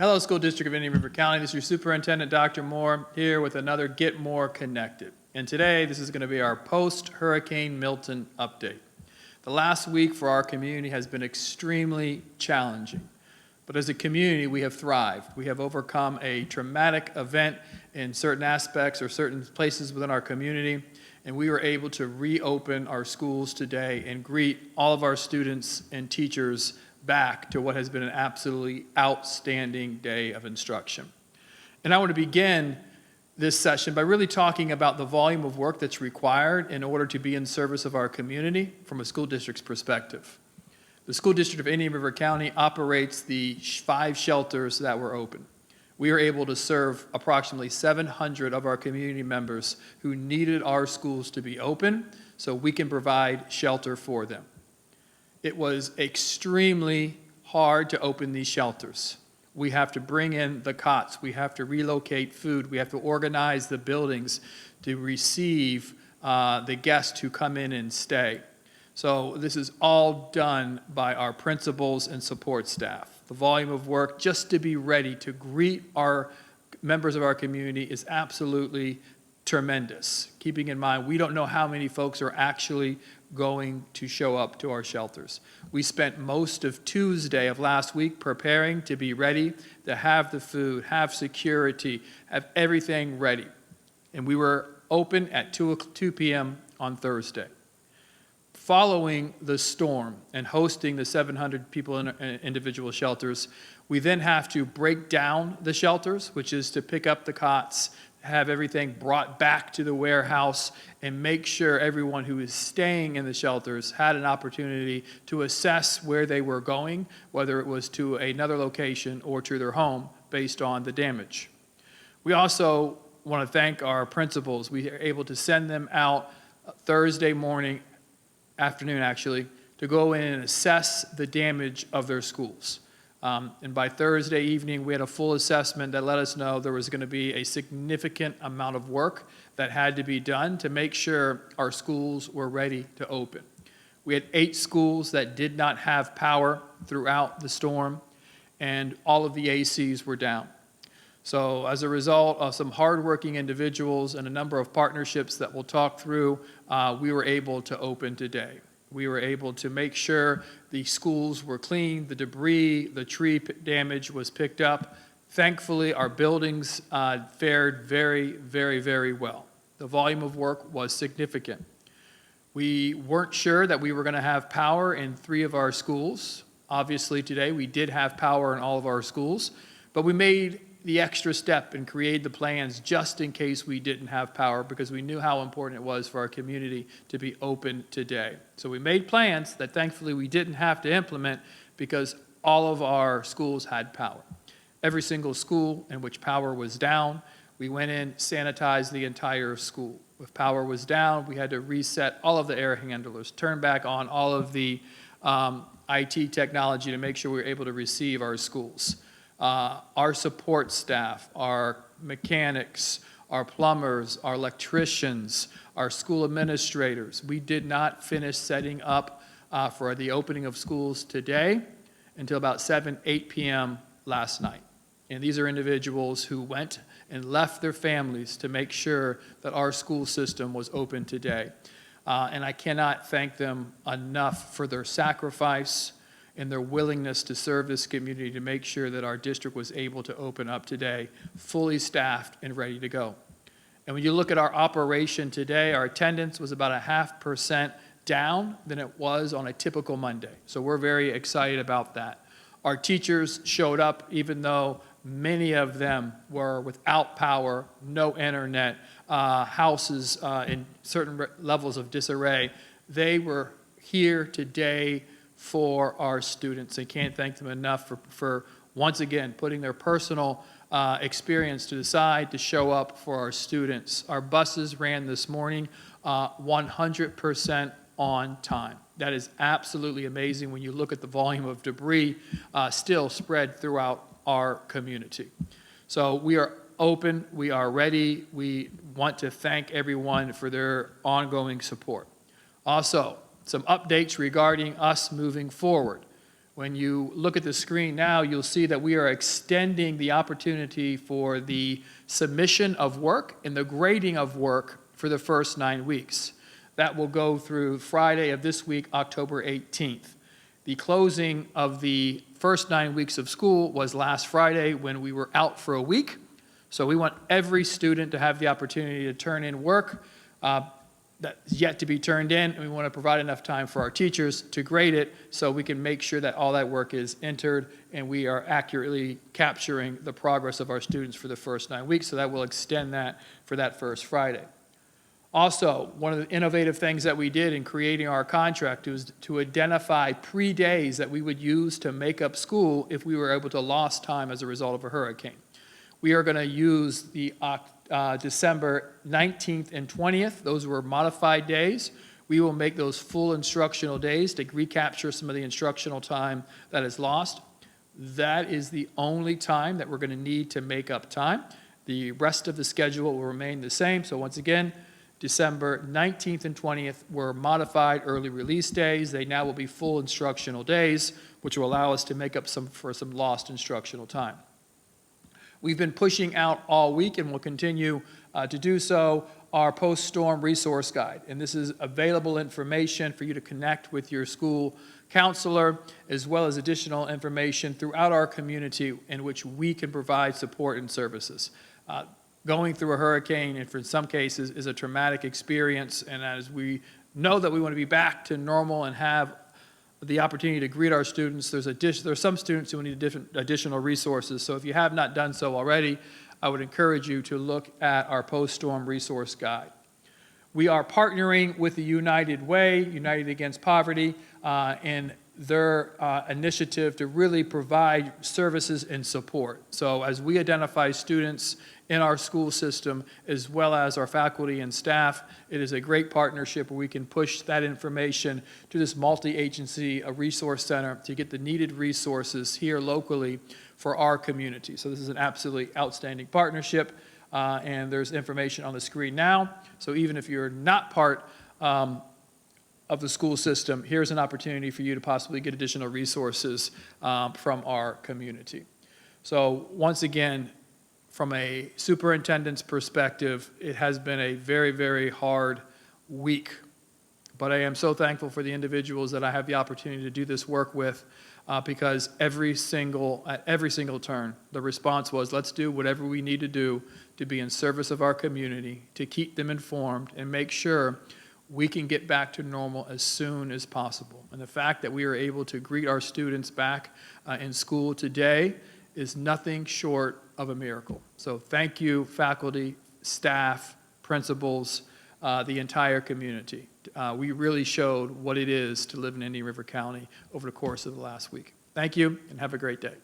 Hello, School District of Indian River County. This is your Superintendent, Dr. Moore, here with another Get More Connected. And today, this is going to be our post-Hurricane Milton update. The last week for our community has been extremely challenging. But as a community, we have thrived. We have overcome a traumatic event in certain aspects or certain places within our community, and we were able to reopen our schools today and greet all of our students and teachers back to what has been an absolutely outstanding day of instruction. And I want to begin this session by really talking about the volume of work that's required in order to be in service of our community from a school district's perspective. The School District of Indian River County operates the 5 shelters that were open. We are able to serve approximately 700 of our community members who needed our schools to be open so we can provide shelter for them. It was extremely hard to open these shelters. We have to bring in the cots. We have to relocate food. We have to organize the buildings to receive the guests who come in and stay. So this is all done by our principals and support staff. The volume of work just to be ready to greet our members of our community is absolutely tremendous. Keeping in mind, we don't know how many folks are actually going to show up to our shelters. We spent most of Tuesday of last week preparing to be ready to have the food, have security, have everything ready. And we were open at 2 p.m. on Thursday. Following the storm and hosting the 700 people in individual shelters, we then have to break down the shelters, which is to pick up the cots, have everything brought back to the warehouse, and make sure everyone who is staying in the shelters had an opportunity to assess where they were going, whether it was to another location or to their home based on the damage. We also want to thank our principals. We are able to send them out Thursday afternoon actually, to go in and assess the damage of their schools. And by Thursday evening, we had a full assessment that let us know there was going to be a significant amount of work that had to be done to make sure our schools were ready to open. We had 8 schools that did not have power throughout the storm, and all of the ACs were down. So as a result of some hardworking individuals and a number of partnerships that we'll talk through, we were able to open today. We were able to make sure the schools were clean, the debris, the tree damage was picked up. Thankfully, our buildings fared very, very, very well. The volume of work was significant. We weren't sure that we were going to have power in 3 of our schools. Obviously, today we did have power in all of our schools, but we made the extra step and create the plans just in case we didn't have power because we knew how important it was for our community to be open today. So we made plans that thankfully we didn't have to implement because all of our schools had power. Every single school in which power was down, we went in, sanitized the entire school. If power was down, we had to reset all of the air handlers, turn back on all of the IT technology to make sure we were able to receive our schools. Our support staff, our mechanics, our plumbers, our electricians, our school administrators. We did not finish setting up for the opening of schools today until about 8 p.m. last night. And these are individuals who went and left their families to make sure that our school system was open today. And I cannot thank them enough for their sacrifice and their willingness to serve this community to make sure that our district was able to open up today, fully staffed and ready to go. And when you look at our operation today, our attendance was about 0.5% down than it was on a typical Monday. So we're very excited about that. Our teachers showed up even though many of them were without power, no internet, houses in certain levels of disarray. They were here today for our students. I can't thank them enough for once again putting their personal experience to the side to show up for our students. Our buses ran this morning 100% on time. That is absolutely amazing when you look at the volume of debris still spread throughout our community. So we are open, we are ready. We want to thank everyone for their ongoing support. Also, some updates regarding us moving forward. When you look at the screen now, you'll see that we are extending the opportunity for the submission of work and the grading of work for the first 9 weeks. That will go through Friday of this week, October 18th. The closing of the first 9 weeks of school was last Friday when we were out for a week. So we want every student to have the opportunity to turn in work that's yet to be turned in, and we want to provide enough time for our teachers to grade it so we can make sure that all that work is entered and we are accurately capturing the progress of our students for the first 9 weeks. So that will extend that for that first Friday. Also, one of the innovative things that we did in creating our contract was to identify pre-days that we would use to make up school if we were able to lose time as a result of a hurricane. We are going to use the December 19th and 20th. Those were modified days. We will make those full instructional days to recapture some of the instructional time that is lost. That is the only time that we're going to need to make up time. The rest of the schedule will remain the same. So once again, December 19th and 20th were modified early release days. They now will be full instructional days, which will allow us to make up for some lost instructional time. We've been pushing out all week and will continue to do so our post-storm resource guide. And this is available information for you to connect with your school counselor, as well as additional information throughout our community in which we can provide support and services. Going through a hurricane, and for some cases, is a traumatic experience. And as we know that we want to be back to normal and have the opportunity to greet our students, there's some students who need additional resources. So if you have not done so already, I would encourage you to look at our post-storm resource guide. We are partnering with the United Way, United Against Poverty, in their initiative to really provide services and support. So as we identify students in our school system, as well as our faculty and staff, it is a great partnership where we can push that information to this multi-agency resource center to get the needed resources here locally for our community. So this is an absolutely outstanding partnership, and there's information on the screen now. So even if you're not part of the school system, here's an opportunity for you to possibly get additional resources from our community. So once again, from a superintendent's perspective, it has been a very, very hard week. But I am so thankful for the individuals that I have the opportunity to do this work with, because at every single turn, the response was, let's do whatever we need to do to be in service of our community, to keep them informed, and make sure we can get back to normal as soon as possible. And the fact that we are able to greet our students back in school today is nothing short of a miracle. So thank you, faculty, staff, principals, the entire community. We really showed what it is to live in Indian River County over the course of the last week. Thank you, and have a great day.